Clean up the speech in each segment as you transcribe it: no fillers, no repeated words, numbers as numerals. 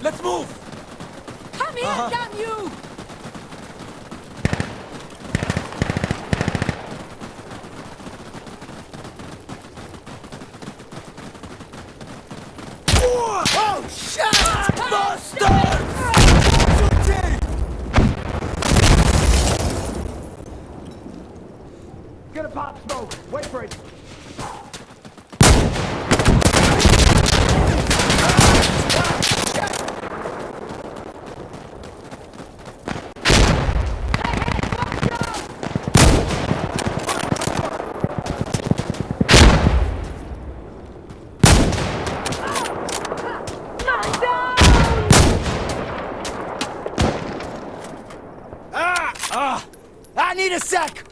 Let's move! Come here, damn you! Oh, shit! Bastards! Gonna pop smoke. Wait for it. I need a sec!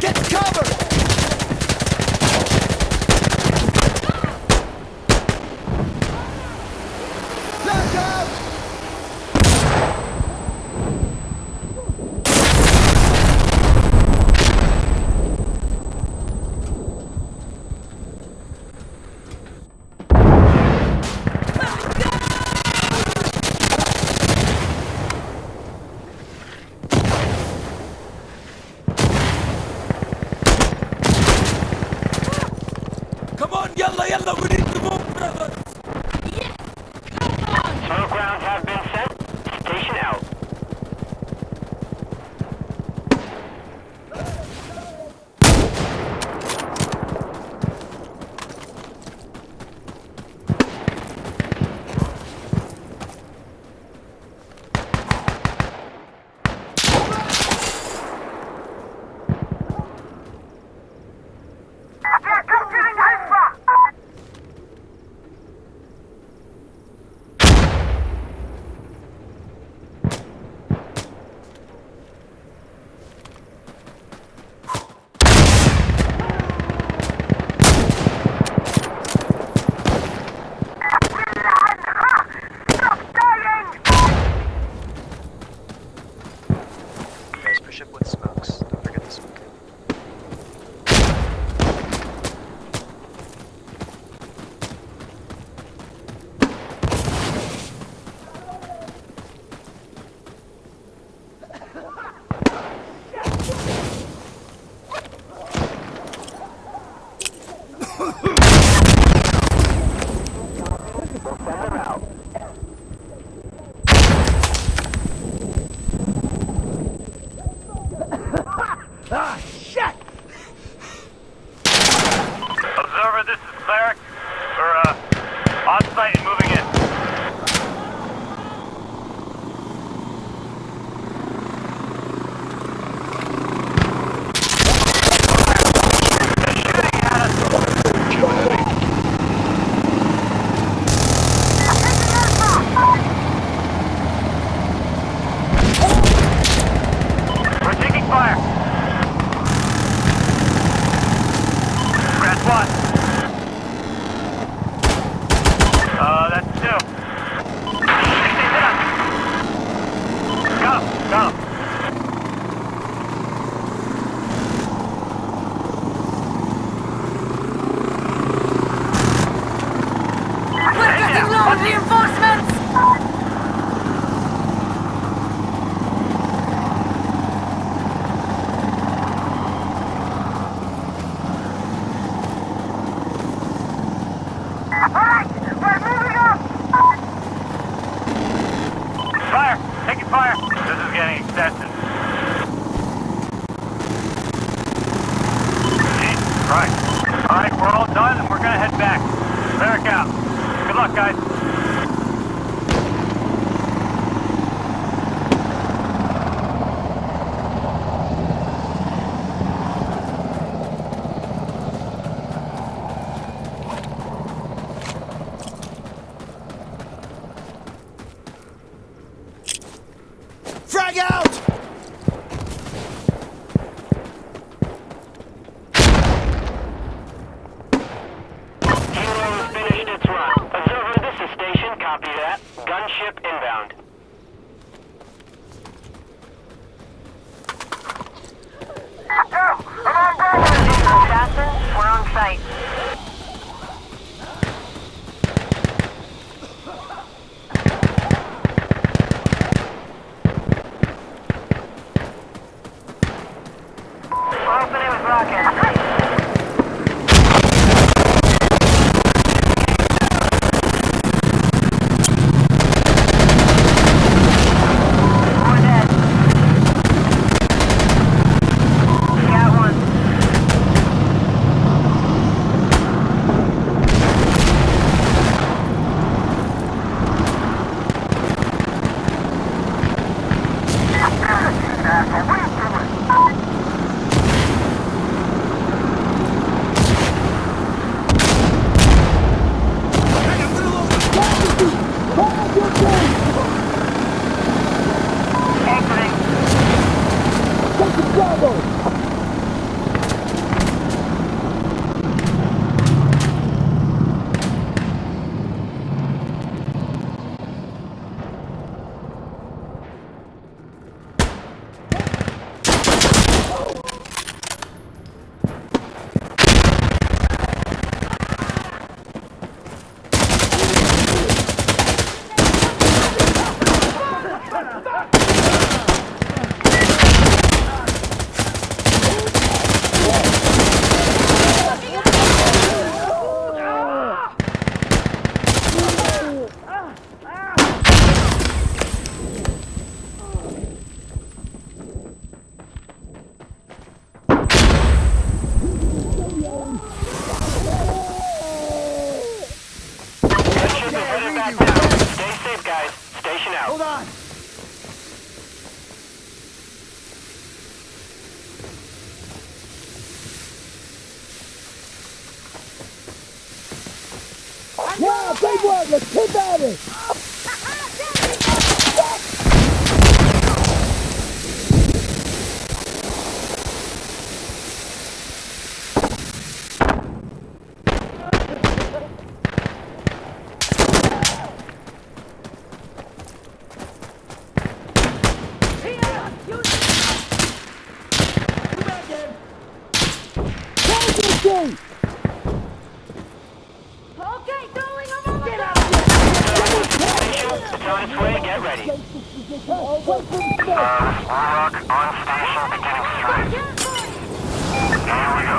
Get to cover! Look out! Yalla, we need to move, brothers! Yes! Come on! Smoke rounds have been sent. Station out. Ah, shit! Observer, this is Cleric. We're, on site and moving in. Barrack out. Good luck, guys. Frag out! Hero has finished its run. Observer, this is station. Copy that. Gunship inbound. Assassins, we're on site. We're opening with rockets. We're dead. Got one. Exiting. Gunship is headed back down. Stay safe, guys. Station out. Hold on! Yeah, big one! Let's keep at it! Go! Okay, throwing a Molotov! Station, it's on its way. Get ready. Rock on station beginning strike. Here we go.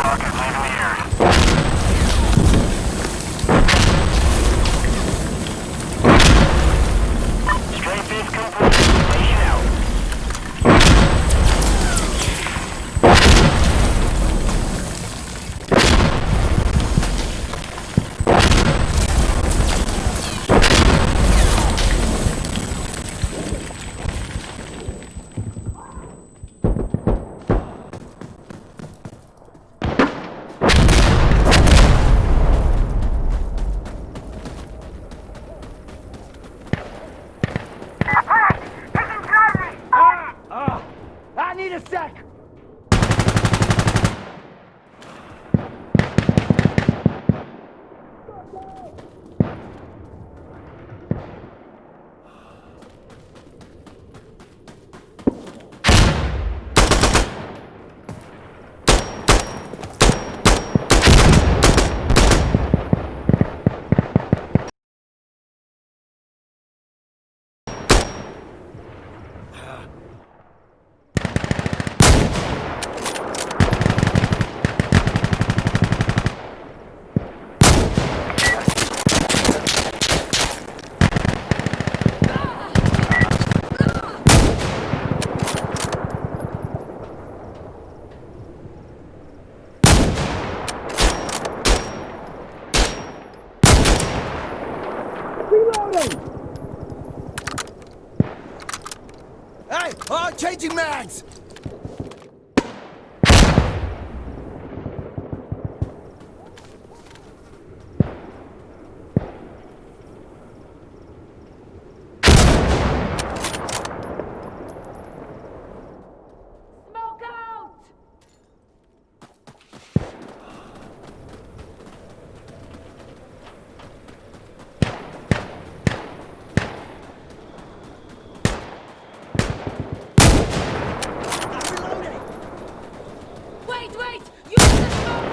Rockets leaving the area. Strafe is complete. Station out. Changing mags! Smoke out! Wait, wait! Use the smoke!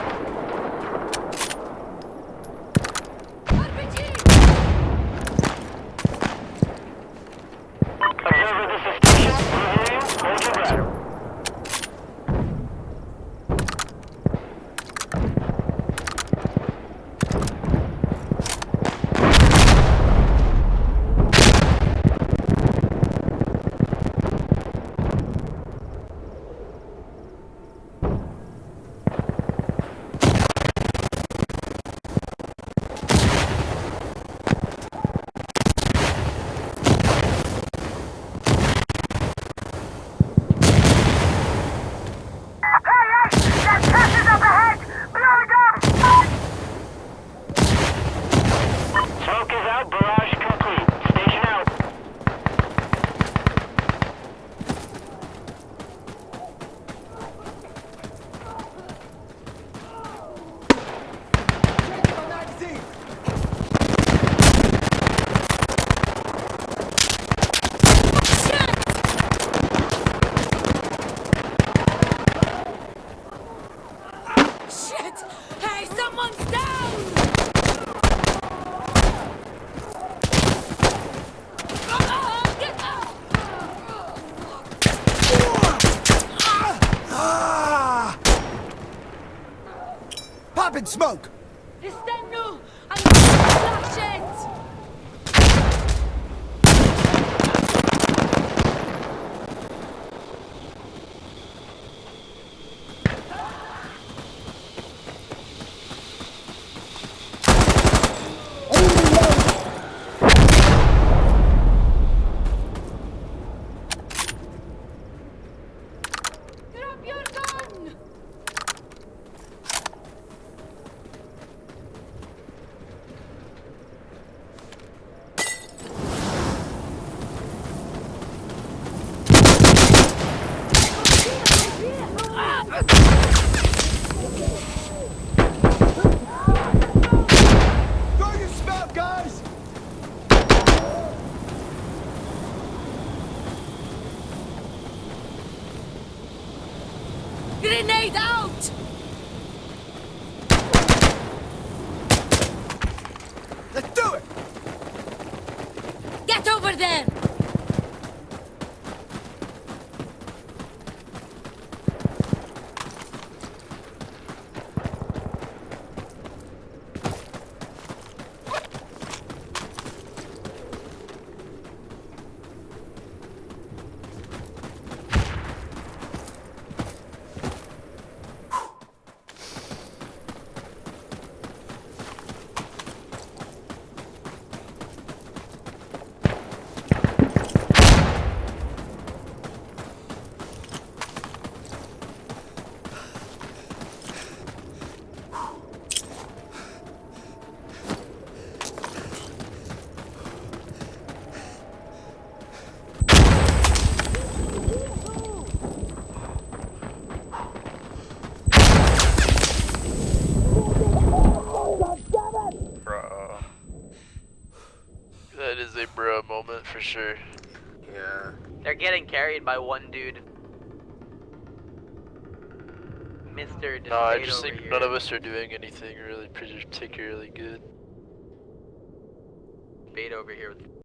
RPG! Observer, this is station. We hear you. Hold your breath. Smoke is out. Barrage complete. Station out. Changing my magazine! Shit! Hey, someone's down! Get out! Ah! Popping smoke! Testando! I'm flash it! Drop your gun! Throw your smoke, guys! Grenade out! Let's do it! Get over there! Bruh. That is a bruh moment for sure. Yeah. They're getting carried by one dude. Mr. No, I Testando just over think here. none of us are doing anything really particularly good. Bait over here with